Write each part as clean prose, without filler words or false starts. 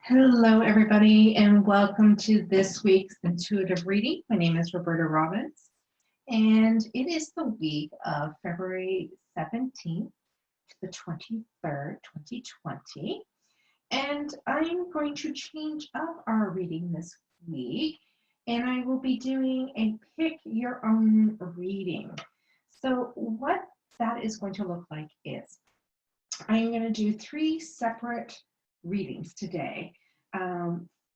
Hello, everybody, and welcome to this week's intuitive reading. My name is Roberta Robbins, and it is the week of February 17th to the 23rd, 2020. And I'm going to change up our reading this week, and I will be doing a pick your own reading. So what that is going to look like is I'm going to do 3 separate readings today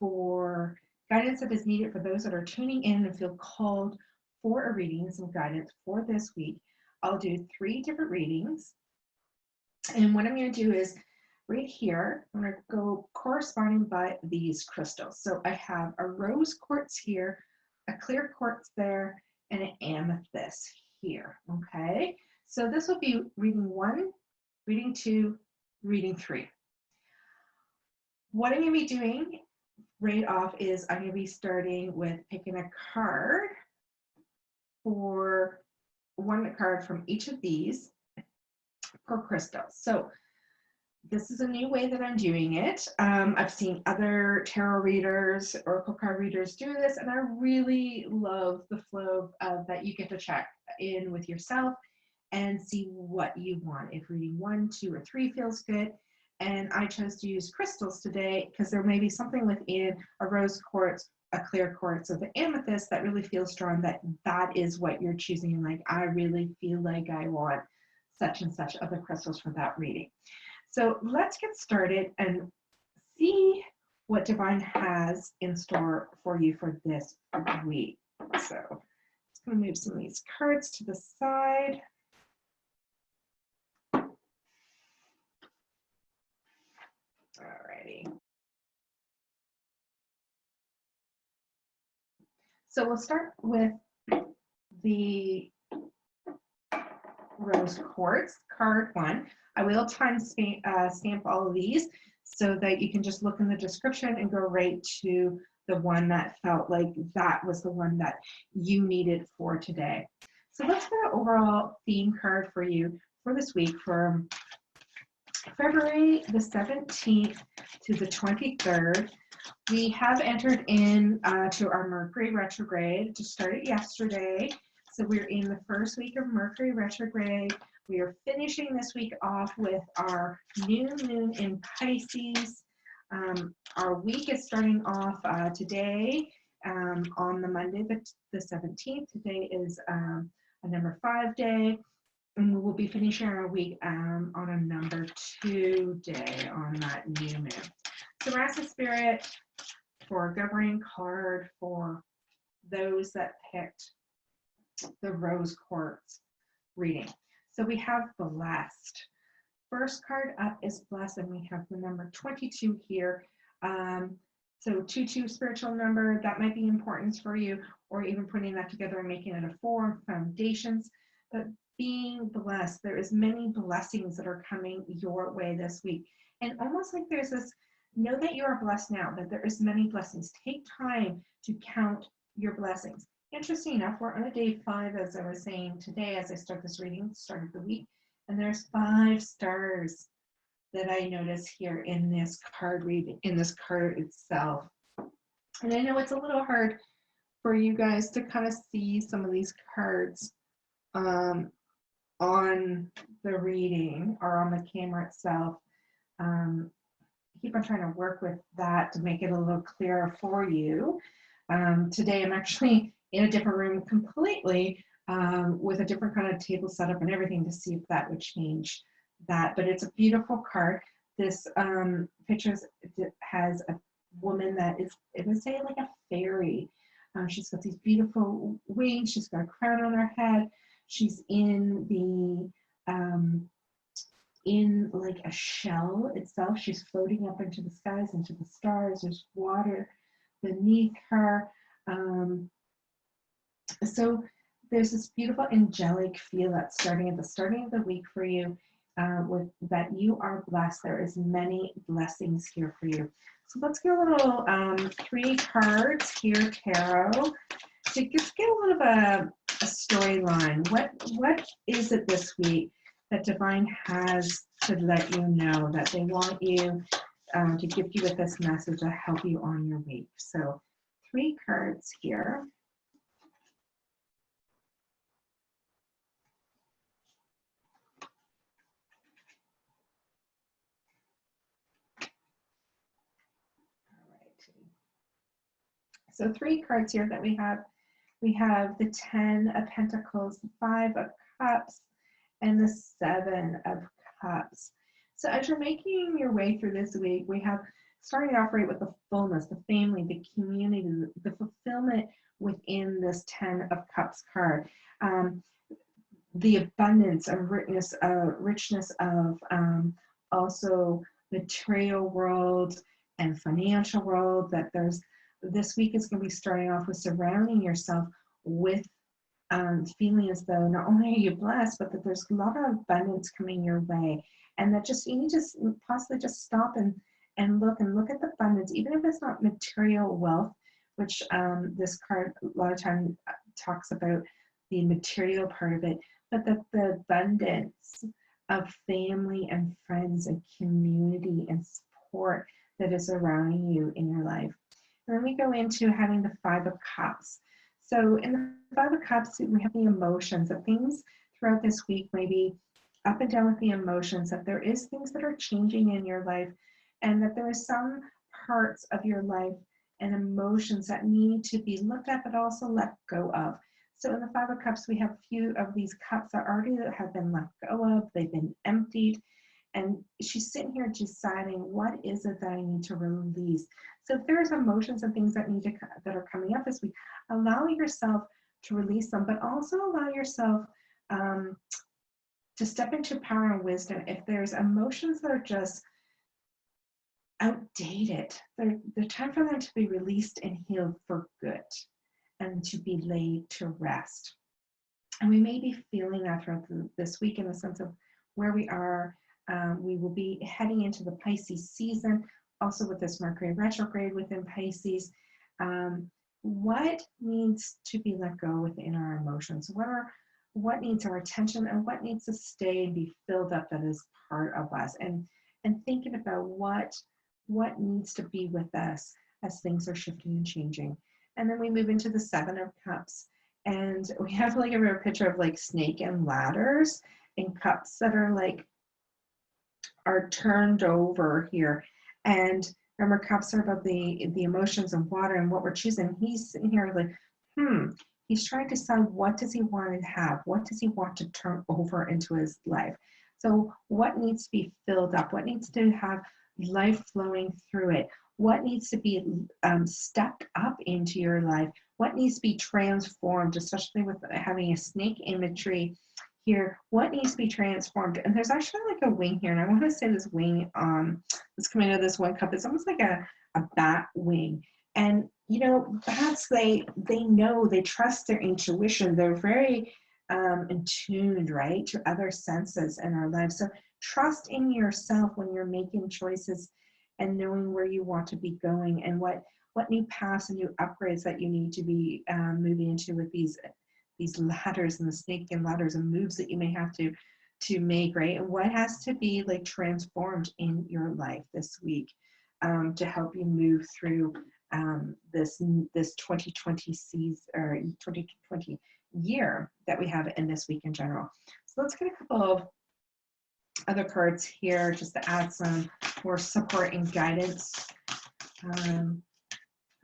for guidance that is needed for those that are tuning in and feel called for a reading, some guidance for this week. I'll do 3 different readings, and what I'm going to do is right here, I'm going to go corresponding by these crystals. So I have a rose quartz here, a clear quartz there, and an amethyst here. Okay, so this will be reading 1, reading 2, reading 3. What I'm going to be doing right off is I'm going to be starting with picking a card for one card from each of these per crystal. So this is a new way that I'm doing it. I've seen other tarot readers, oracle card readers do this, and I really love the flow that you get to check in with yourself and see what you want. If reading 1, 2, or 3 feels good. And I chose to use crystals today because there may be something within a rose quartz, a clear quartz, or the amethyst that really feels strong, that is what you're choosing. Like, I really feel like I want such and such other crystals for that reading. So let's get started and see what Divine has in store for you for this week. So just going to move some of these cards to the side. Alrighty. So we'll start with the rose quartz, card 1. I will time stamp all of these so that you can just look in the description and go right to the one that felt like that was the one that you needed for today. So let's get an overall theme card for you for this week from February the 17th to the 23rd. We have entered in to our Mercury retrograde. Just started yesterday. So we're in the first week of Mercury retrograde. We are finishing this week off with our new moon in Pisces. Our week is starting off today on the Monday, the 17th. Today is a number 5 day. And we will be finishing our week on a number 2 day on that new moon. So ask the Spirit for a governing card for those that picked the rose quartz reading. So we have blessed. First card up is blessed, and we have the number 22 here. So 22 spiritual number, that might be important for you, or even putting that together and making it a 4 foundations. But being blessed, there is many blessings that are coming your way this week. And almost like there's this, know that you are blessed now, that there is many blessings. Take time to count your blessings. Interesting enough, we're on a day 5, as I was saying today, as I start this reading, start of the week, and there's 5 stars that I notice here in this card reading, in this card itself. And I know it's a little hard for you guys to kind of see some of these cards on the reading or on the camera itself. Keep on trying to work with that to make it a little clearer for you. Today I'm actually in a different room completely with a different kind of table setup and everything to see if that would change that. But it's a beautiful card. This picture has a woman that is, it would say, like a fairy. She's got these beautiful wings. She's got a crown on her head. She's in the in like a shell itself. She's floating up into the skies, into the stars. There's water beneath her. So there's this beautiful angelic feel that's starting at the starting of the week for you, with that you are blessed. There is many blessings here for you. So let's get a little 3 cards here, tarot, to just get a little bit of a storyline. What is it this week that Divine has to let you know that they want you to gift you with this message to help you on your week. So 3 cards here. So 3 cards here that we have. We have the 10 of Pentacles, the 5 of Cups, and the 7 of Cups. So as you're making your way through this week, we have starting off right with the fullness, the family, the community, the fulfillment within this 10 of Cups card. The abundance and richness of also material world and financial world, that there's this week is going to be starting off with surrounding yourself with feeling as though not only are you blessed, but that there's a lot of abundance coming your way, and that just you need to possibly just stop and look at the abundance, even if it's not material wealth, which this card a lot of time talks about the material part of it, but that the abundance of family and friends and community and support that is surrounding you in your life. And then we go into having the 5 of Cups. So in the 5 of Cups, we have the emotions, that things throughout this week may be up and down with the emotions, that there is things that are changing in your life, and that there are some parts of your life and emotions that need to be looked at, but also let go of. So in the 5 of Cups, we have a few of these cups that already have been let go of, they've been emptied, and she's sitting here deciding, what is it that I need to release? So if there's emotions and things that are coming up this week, allow yourself to release them, but also allow yourself to step into power and wisdom. If there's emotions that are just outdated, they're time for them to be released and healed for good and to be laid to rest. And we may be feeling that throughout this week in the sense of where we are. We will be heading into the Pisces season, also with this Mercury retrograde within Pisces. What needs to be let go within our emotions? What needs our attention, and what needs to stay and be filled up that is part of us? And thinking about what needs to be with us as things are shifting and changing. And then we move into the 7 of Cups, and we have like a rare picture of like snake and ladders and cups that are turned over here. And remember, cups are about the emotions and water and what we're choosing. He's sitting here like, he's trying to decide, what does he want to have? What does he want to turn over into his life? So what needs to be filled up? What needs to have life flowing through it? What needs to be stepped up into your life? What needs to be transformed, especially with having a snake imagery here? What needs to be transformed? And there's actually like a wing here, and I want to say this wing that's coming out of this one cup, it's almost like a bat wing. And you know, bats, they know, they trust their intuition. They're very in tuned, right, to other senses in our lives. So trust in yourself when you're making choices and knowing where you want to be going, and what new paths and new upgrades that you need to be moving into with these ladders and the snake and ladders and moves that you may have to make, right? And what has to be like transformed in your life this week to help you move through this 2020 season, or 2020 year that we have in this week in general. So let's get a couple of other cards here just to add some more support and guidance.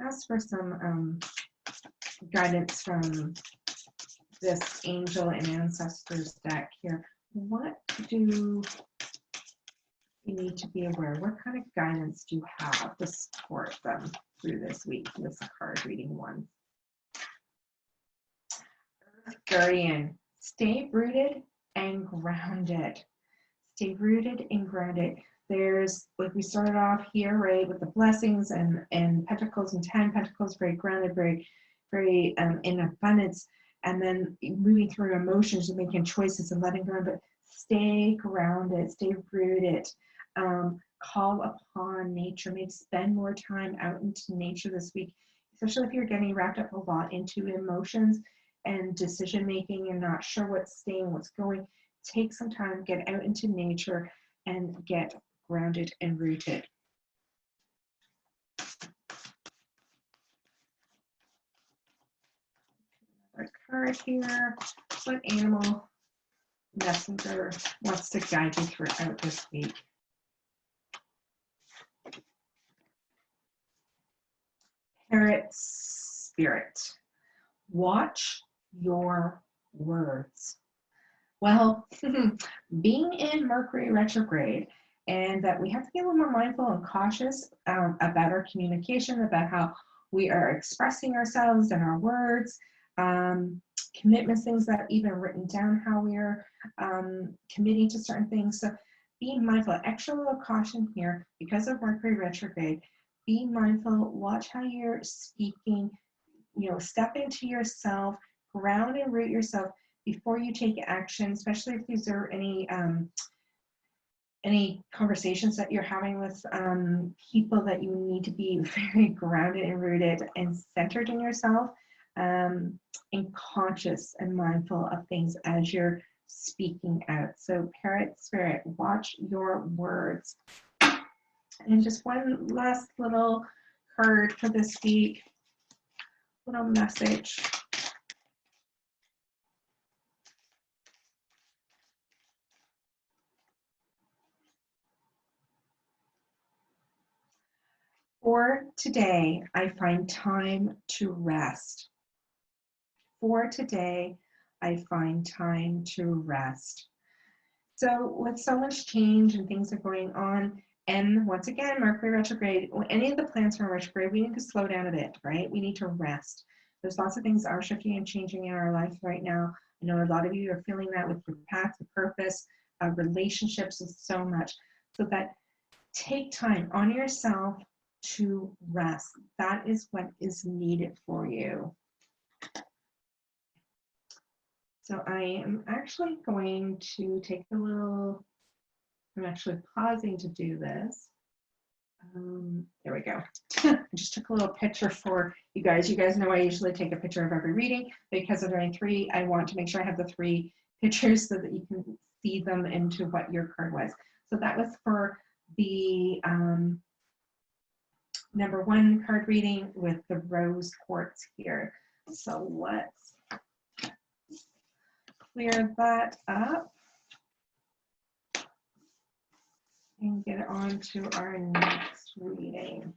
Ask for some guidance from this angel and ancestors deck here. What do you need to be aware? What kind of guidance do you have to support them through this week? This card reading one. Earth Guardian, stay rooted and grounded. Stay rooted and grounded. There's, like we started off here, right, with the blessings and pentacles and 10 pentacles, very grounded, very in abundance, and then moving through emotions and making choices and letting go, but stay grounded, stay rooted. Call upon nature. Maybe spend more time out into nature this week, especially if you're getting wrapped up a lot into emotions and decision making and not sure what's staying, what's going. Take some time, get out into nature and get grounded and rooted. card here. What animal messenger wants to guide you throughout this week? Parrot spirit. Watch your words. Well, being in Mercury retrograde, and that we have to be a little more mindful and cautious about our communication, about how we are expressing ourselves and our words, commitments, things that even written down, how we are committing to certain things. So be mindful, extra little caution here because of Mercury retrograde. Be mindful, watch how you're speaking, step into yourself, ground and root yourself before you take action, especially if these are any conversations that you're having with people that you need to be very grounded and rooted and centered in yourself, and conscious and mindful of things as you're speaking out. So Parrot Spirit, watch your words. And just one last little card for this week, little message. For today, I find time to rest. For today, I find time to rest. So with so much change and things are going on, and once again, Mercury retrograde, when any of the planets are retrograde, we need to slow down a bit, right? We need to rest. There's lots of things that are shifting and changing in our life right now. I know a lot of you are feeling that with your path, the purpose, relationships, and so much. So that take time on yourself to rest. That is what is needed for you. So I am actually going to take I'm actually pausing to do this. There we go. I just took a little picture for you guys. You guys know I usually take a picture of every reading. Because of doing 3, I want to make sure I have the 3 pictures so that you can see them into what your card was. So that was for the number 1 card reading with the rose quartz here. So let's clear that up and get on to our next reading.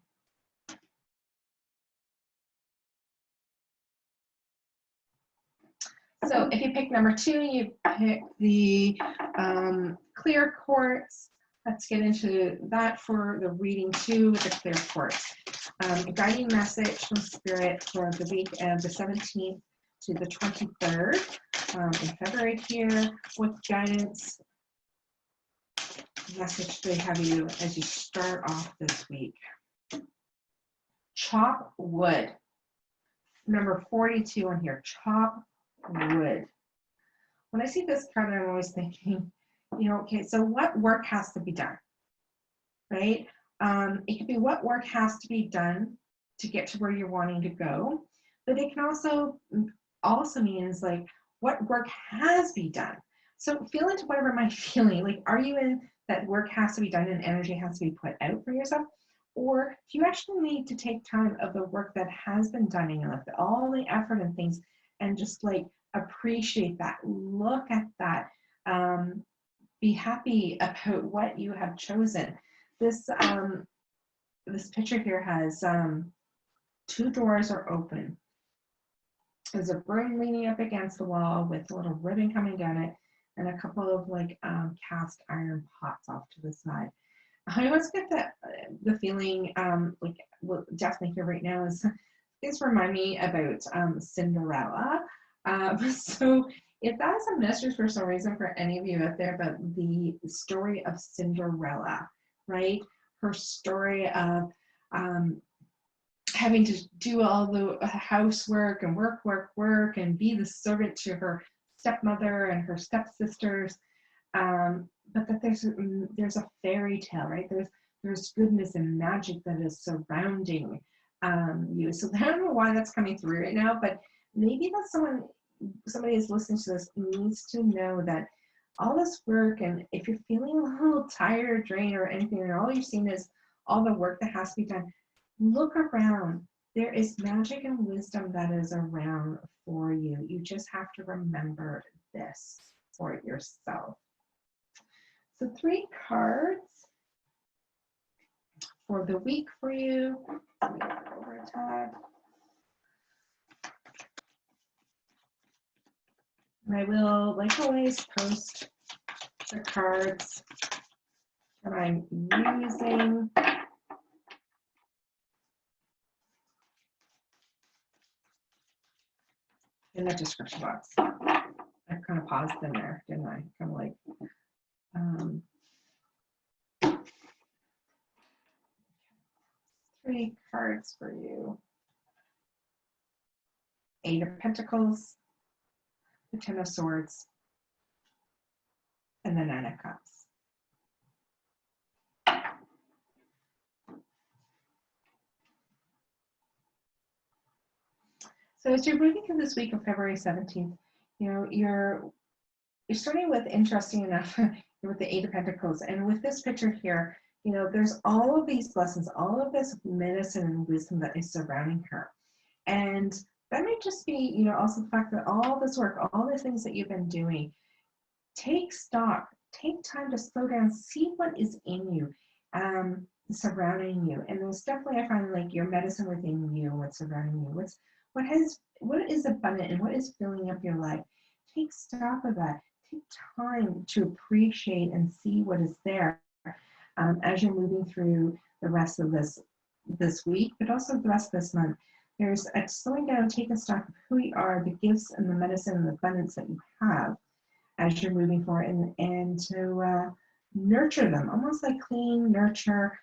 So if you pick number 2, you pick the clear quartz. Let's get into that for the reading 2 with the clear quartz. A guiding message from Spirit for the week of the 17th to the 23rd in February here. What guidance message they have you as you start off this week? Chop wood. Number 42 on here, chop wood. When I see this card, I'm always thinking, okay, so what work has to be done, right? It could be what work has to be done to get to where you're wanting to go, but it can also means like what work has been done. So feel into whatever am I feeling. Like, are you in that work has to be done and energy has to be put out for yourself? Or do you actually need to take time of the work that has been done in your life, all the effort and things, and just like appreciate that, look at that, be happy about what you have chosen. This picture here has 2 doors are open. There's a broom leaning up against the wall with a little ribbon coming down it and a couple of like cast iron pots off to the side. I always get the feeling like well, definitely here right now is these remind me about Cinderella. So if that is a message for some reason for any of you out there about the story of Cinderella, right? Her story of having to do all the housework and work and be the servant to her stepmother and her stepsisters, but that there's a fairy tale, right? There's goodness and magic that is surrounding you. So I don't know why that's coming through right now, but maybe that's somebody is listening to this needs to know that all this work, and if you're feeling a little tired or drained or anything, and all you've seen is all the work that has to be done, look around, There is magic and wisdom that is around for you. You just have to remember this for yourself. So 3 cards for the week for you. Roberta. And I will, like always, post the cards that I'm using. In the description box. I kind of paused in there, didn't I? Kind of like, 3 cards for you. 8 of Pentacles, the 10 of Swords, and the 9 of Cups. So as you're moving through this week of February 17th, you know, you're starting with, interesting enough, with the 8 of Pentacles. And with this picture here, you know, there's all of these lessons, all of this medicine and wisdom that is surrounding her. And that may just be, you know, also the fact that all this work, all the things that you've been doing, take stock, take time to slow down, see what is in you, surrounding you. And there's definitely, I find, like, your medicine within you, what's surrounding you, what is abundant and what is filling up your life. Take stock of that. Take time to appreciate and see what is there as you're moving through the rest of this week, but also the rest of this month. There's a slowing down, taking stock of who you are, the gifts and the medicine and the abundance that you have as you're moving forward, and to nurture them, almost like clean, nurture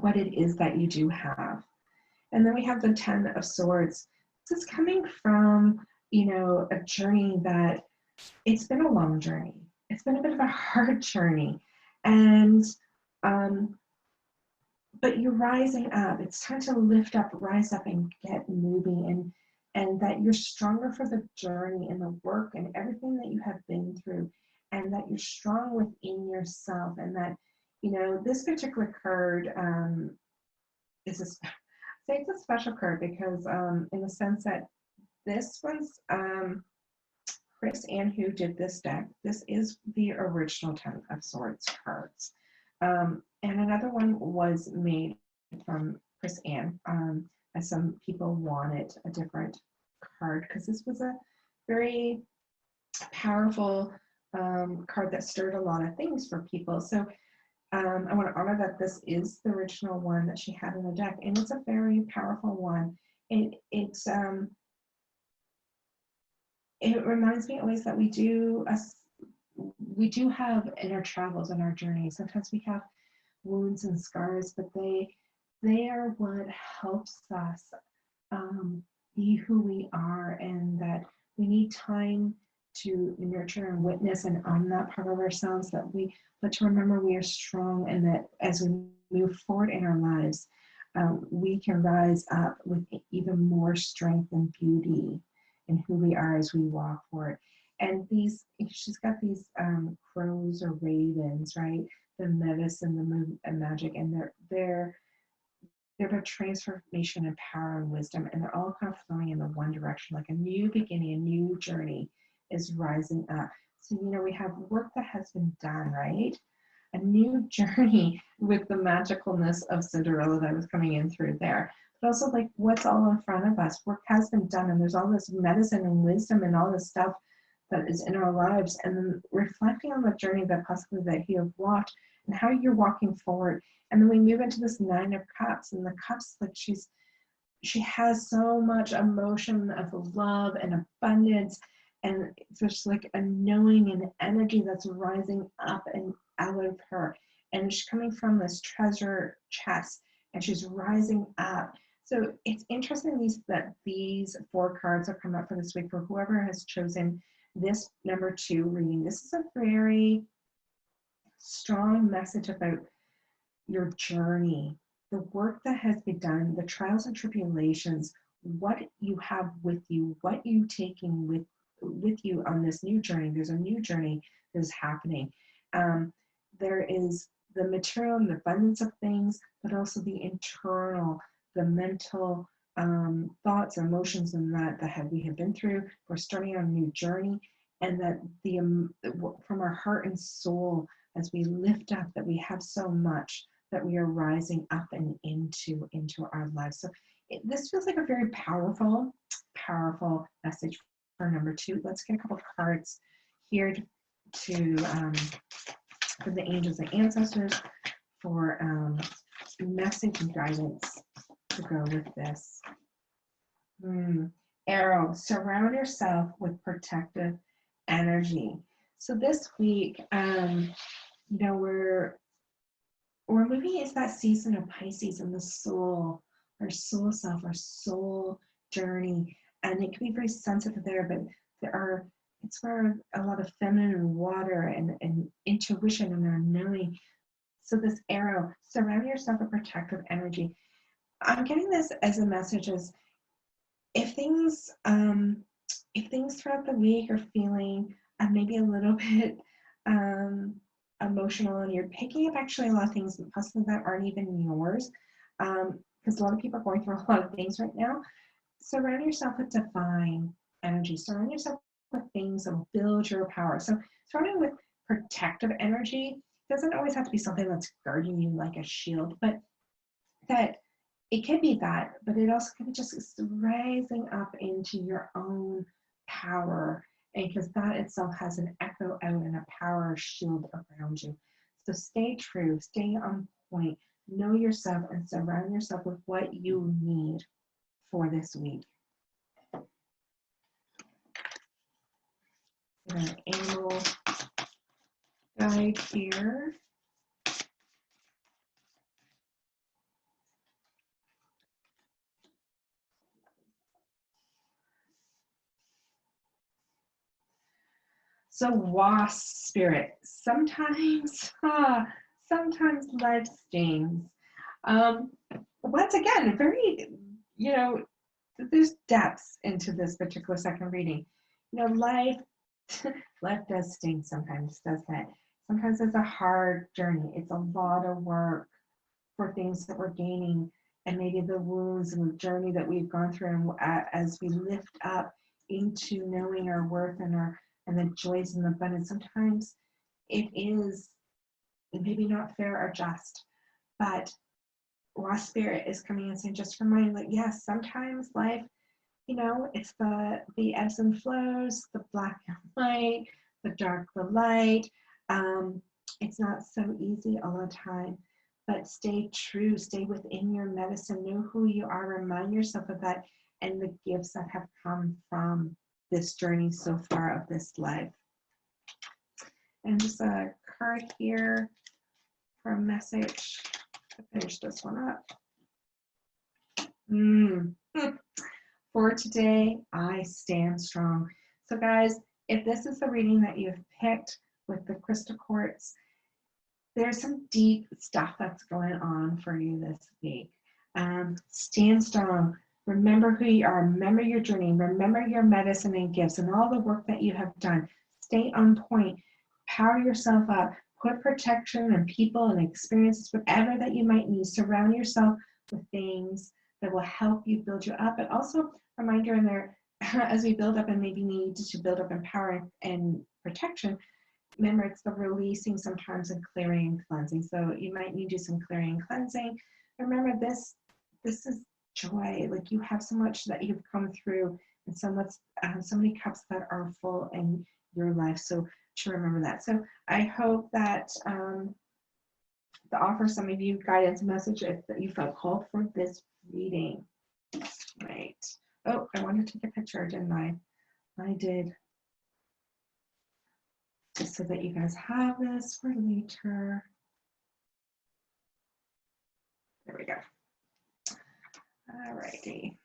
what it is that you do have. And then we have the 10 of Swords. This is coming from, you know, a journey that, it's been a long journey. It's been a bit of a hard journey. And, but you're rising up. It's time to lift up, rise up, and get moving. And that you're stronger for the journey and the work and everything that you have been through. And that you're strong within yourself. And that, you know, this particular card is it's a special card because in the sense that this one's Chris Ann, who did this deck. This is the original 10 of Swords cards. And another one was made from Chris Ann, as some people wanted a different card because this was a very powerful card that stirred a lot of things for people. So I want to honor that this is the original one that she had in the deck, and it's a very powerful one. It reminds me always that we do have inner travels in our journey. Sometimes we have wounds and scars, but they are what helps us be who we are, and that we need time to nurture and witness and own that part of ourselves, but to remember we are strong, and that as we move forward in our lives, we can rise up with even more strength and beauty in who we are as we walk forward. And she's got these crows or ravens, right? The medicine, the moon and magic, and they're about transformation and power and wisdom, and they're all kind of flowing in the one direction, like a new beginning, a new journey is rising up. So, you know, we have work that has been done, right? A new journey with the magicalness of Cinderella that was coming in through there. But also, like, what's all in front of us? Work has been done, and there's all this medicine and wisdom and all this stuff that is in our lives, and then reflecting on the journey that possibly that you have walked and how you're walking forward. And then we move into this 9 of Cups, and the Cups, like, she has so much emotion of love and abundance, and there's like a knowing and energy that's rising up and out of her, and she's coming from this treasure chest, and she's rising up. So it's interesting that these 4 cards have come up for this week for whoever has chosen this number 2 reading. This is a very strong message about your journey, the work that has been done, the trials and tribulations, what you have with you, what you taking with you on this new journey. There's a new journey that is happening. There is the material and the abundance of things, but also the internal, the mental thoughts, emotions, and that we have been through. We're starting on a new journey, and that from our heart and soul, as we lift up, that we have so much that we are rising up and into our lives. So this feels like a very powerful message for number 2. Let's get a couple of cards here to for the angels and ancestors for message and guidance to go with this. Arrow, surround yourself with protective energy. So this week, you know, we're moving into that season of Pisces and the soul, our soul self, our soul journey, and it can be very sensitive there, but it's where a lot of feminine water and intuition and our knowing. So this arrow, surround yourself with protective energy. I'm getting this as a message as if things throughout the week are feeling maybe a little bit emotional, and you're picking up actually a lot of things possibly that aren't even yours, because a lot of people are going through a lot of things right now. Surround yourself with divine energy. Surround yourself with things that will build your power. So surrounding with protective energy doesn't always have to be something that's guarding you like a shield, but that it could be that, but it also could be just rising up into your own power, and because that itself has an echo out and a power shield around you. So stay true, stay on point, know yourself, and surround yourself with what you need for this week. An animal guide here. So wasp spirit, sometimes life stings. Once again, very, you know, there's depths into this particular second reading. You know, life does sting sometimes, doesn't it? Sometimes it's a hard journey. It's a lot of work for things that we're gaining, and maybe the wounds and the journey that we've gone through, and as we lift up into knowing our worth and the joys and the abundance. Sometimes it is maybe not fair or just, but Wasp Spirit is coming and saying, just remind that yes, sometimes life, you know, it's the ebbs and flows, the black and white, the dark, the light. It's not so easy all the time, but stay true, stay within your medicine, know who you are, remind yourself of that and the gifts that have come from this journey so far of this life. And just a card here for a message to finish this one up. For today, I stand strong. So guys, if this is the reading that you've picked with the crystal quartz, there's some deep stuff that's going on for you this week. Stand strong. Remember who you are. Remember your journey. Remember your medicine and gifts and all the work that you have done. Stay on point. Power yourself up. Put protection and people and experiences, whatever that you might need. Surround yourself with things that will help you build you up. But also, reminder in there, as we build up and maybe need to build up in power and protection, remember it's the releasing sometimes and clearing and cleansing. So you might need to do some clearing and cleansing. Remember this is joy. Like you have so much that you've come through and so many cups that are full in your life. So to remember that. So I hope that to offer some of you guidance message if that you felt called for this reading. Right. Oh, I wanted to take a picture, didn't I? I did. Just so that you guys have this for later. There we go. All righty.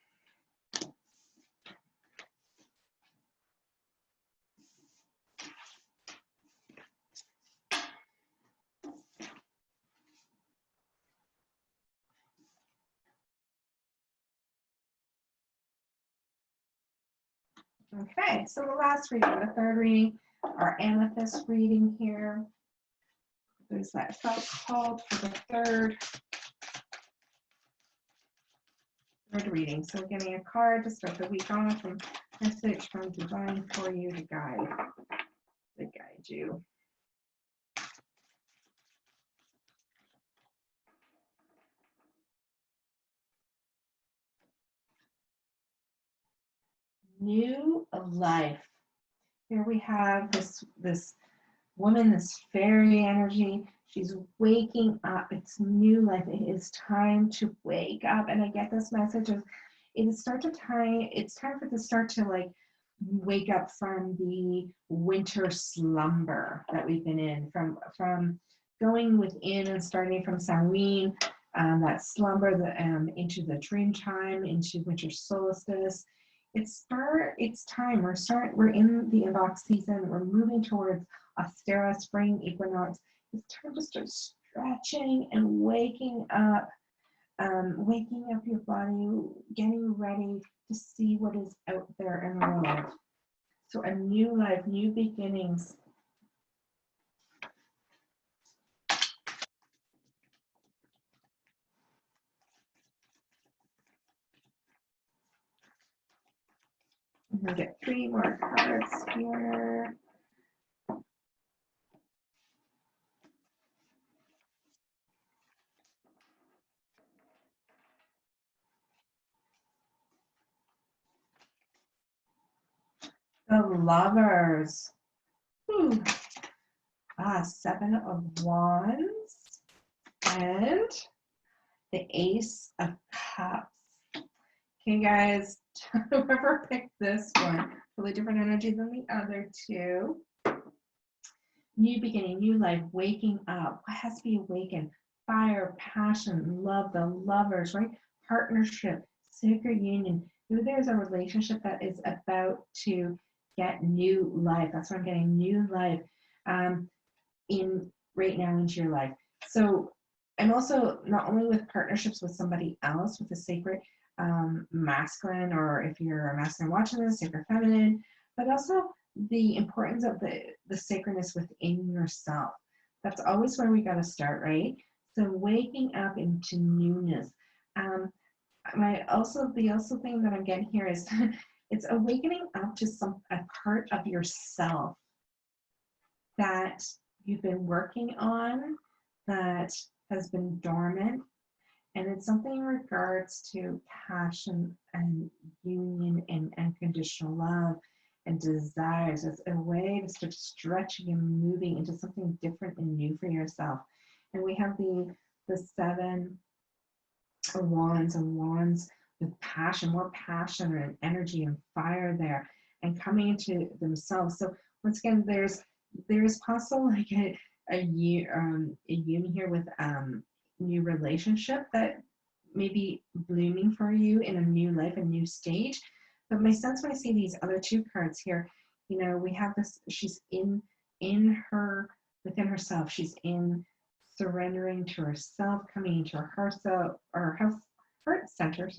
Okay, so the last reading, the third reading, our Amethyst reading here. There's that felt called for the third. Card reading. So getting a card to start the week off from message from divine for you to guide you. New life. Here we have this woman, this fairy energy. She's waking up. It's new life. It is time to wake up. And I get this message of it's time for the start to like wake up from the winter slumber that we've been in, from going within and starting from Samhain, that slumber, into the dream time, into winter solstice. It's time. We're in the equinox season. We're moving towards Ostera, spring equinox. It's time to start stretching and waking up your body, getting ready to see what is out there in the world. So a new life, new beginnings. I'm going to get 3 more cards here. The Lovers. Ooh. 7 of Wands and the Ace of Cups. Okay, guys, whoever picked this one, totally different energy than the other two. New beginning, new life, waking up. What has to be awakened? Fire, passion, love, the Lovers, right? Partnership, sacred union. Maybe there's a relationship that is about to get new life. That's what I'm getting, new life in right now into your life. So I'm also not only with partnerships with somebody else, with a sacred masculine, or if you're a masculine watching this, sacred feminine, but also the importance of the sacredness within yourself. That's always where we got to start, right? So waking up into newness. The thing that I'm getting here is it's awakening up to a part of yourself that you've been working on, that has been dormant, and it's something in regards to passion and union and unconditional love and desires. It's a way to start stretching and moving into something different and new for yourself. And we have the 7 of Wands with passion, more passion and energy and fire there, and coming into themselves. So once again, there's possible like a union here with new relationship that may be blooming for you in a new life, a new stage. But my sense when I see these other 2 cards here, you know, we have this, she's within herself, she's in surrendering to herself, coming into her heart center,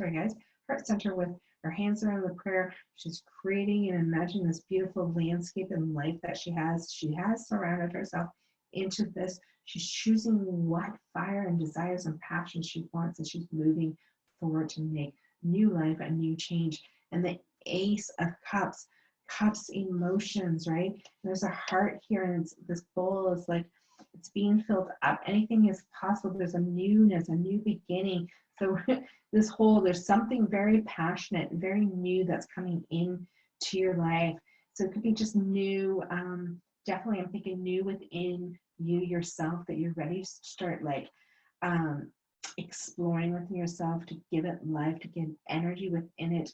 heart center with her hands around the prayer. She's creating and imagining this beautiful landscape and life that she has. She has surrounded herself into this. She's choosing what fire and desires and passions she wants, and she's moving forward to make new life, a new change. And the Ace of Cups, emotions, right? There's a heart here, and this bowl is like, it's being filled up. Anything is possible. There's a newness, a new beginning. So there's something very passionate, very new that's coming in to your life. So it could be just new. Definitely, I'm thinking new within you yourself, that you're ready to start like exploring within yourself, to give it life, to give energy within it.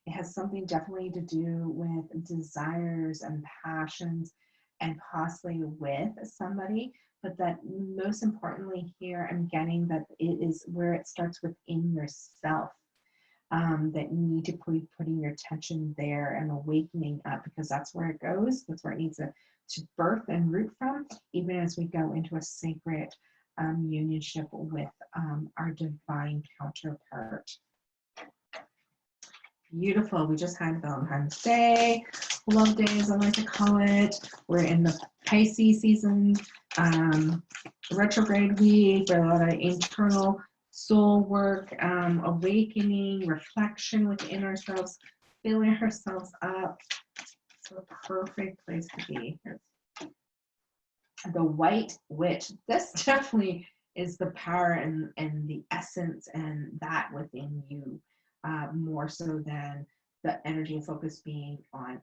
It has something definitely to do with desires and passions, and possibly with somebody. But that most importantly here, I'm getting that it is where it starts within yourself, that you need to be putting your attention there and awakening up, because that's where it goes. That's where it needs to birth and root from, even as we go into a sacred unionship with our divine counterpart. Beautiful. We just had Valentine's Day, love days, I like to call it. We're in the Pisces season, retrograde week, a lot of internal soul work, awakening, reflection within ourselves, filling ourselves up. It's a perfect place to be. The White Witch. This definitely is the power and the essence and that within you, more so than the energy and focus being on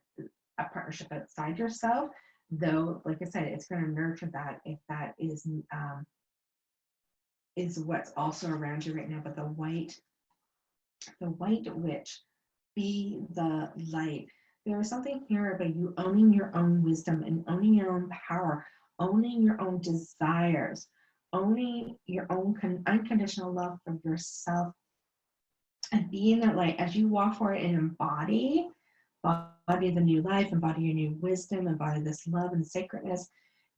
a partnership outside yourself. Though, like I said, it's going to nurture that if that is what's also around you right now. But the White Witch, be the light. There is something here about you owning your own wisdom and owning your own power, owning your own desires, owning your own unconditional love for yourself, and being that light as you walk for it and embody the new life, embody your new wisdom, embody this love and sacredness,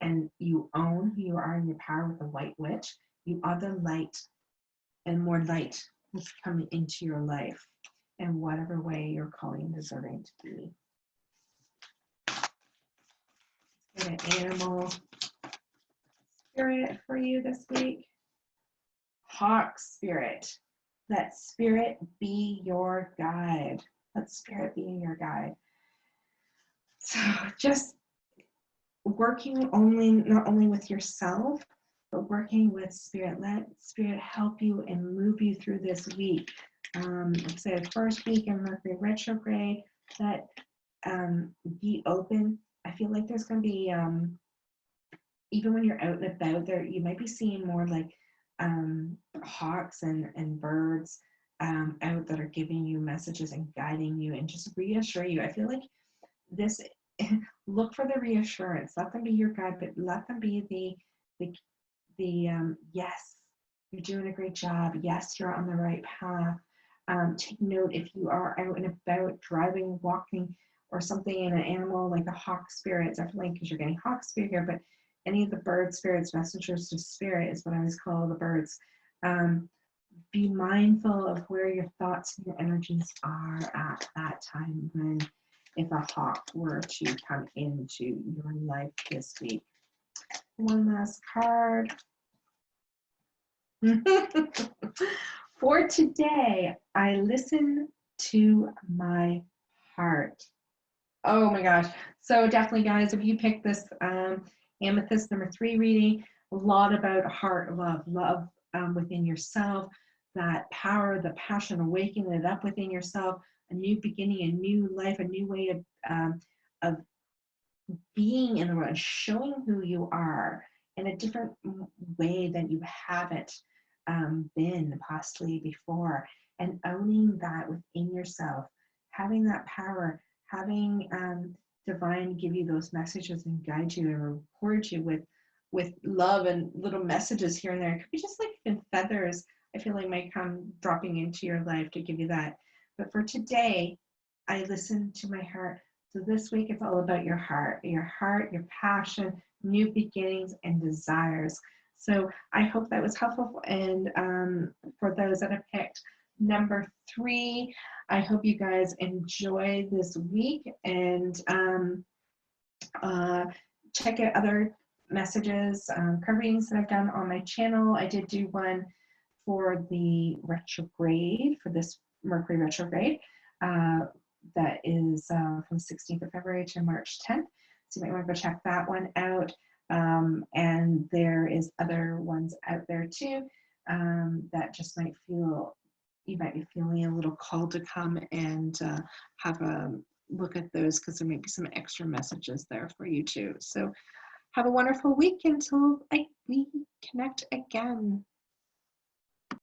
and you own who you are in your power with the White Witch. You are the light, and more light is coming into your life in whatever way your calling and deserving to be. Get an animal spirit for you this week. Hawk spirit. Let spirit be your guide. Let spirit be your guide. So just working not only with yourself, but working with spirit. Let spirit help you and move you through this week. Like I said, first week in Mercury retrograde, that be open. I feel like there's going to be, even when you're out and about there, you might be seeing more like hawks and birds out that are giving you messages and guiding you and just reassure you. I feel like this, look for the reassurance. Let them be your guide, but let them be the yes, you're doing a great job. Yes, you're on the right path. Take note if you are out and about, driving, walking, or something in an animal like a hawk spirit, definitely, because you're getting hawk spirit here, but any of the bird spirits, messengers of spirit is what I always call the birds. Be mindful of where your thoughts and your energies are at that time when, if a hawk were to come into your life this week. One last card. For today, I listen to my heart. Oh my gosh. So definitely, guys, if you pick this Amethyst number 3 reading, a lot about heart love within yourself, that power, the passion, awakening it up within yourself, a new beginning, a new life, a new way of being in the world, showing who you are in a different way than you haven't been possibly before, and owning that within yourself, having that power, having divine give you those messages and guide you and reward you with love and little messages here and there. It could be just like even feathers, I feel like might come dropping into your life to give you that. But for today, I listen to my heart. So this week, it's all about your heart, your passion, new beginnings, and desires. So I hope that was helpful. And for those that have picked number 3, I hope you guys enjoy this week and check out other messages, card readings that I've done on my channel. I did do one for the retrograde, for this Mercury retrograde. That is from 16th of February to March 10th. So you might want to go check that one out. And there is other ones out there too that just might feel, you might be feeling a little called to come and have a look at those, because there might be some extra messages there for you too. So have a wonderful week until we connect again.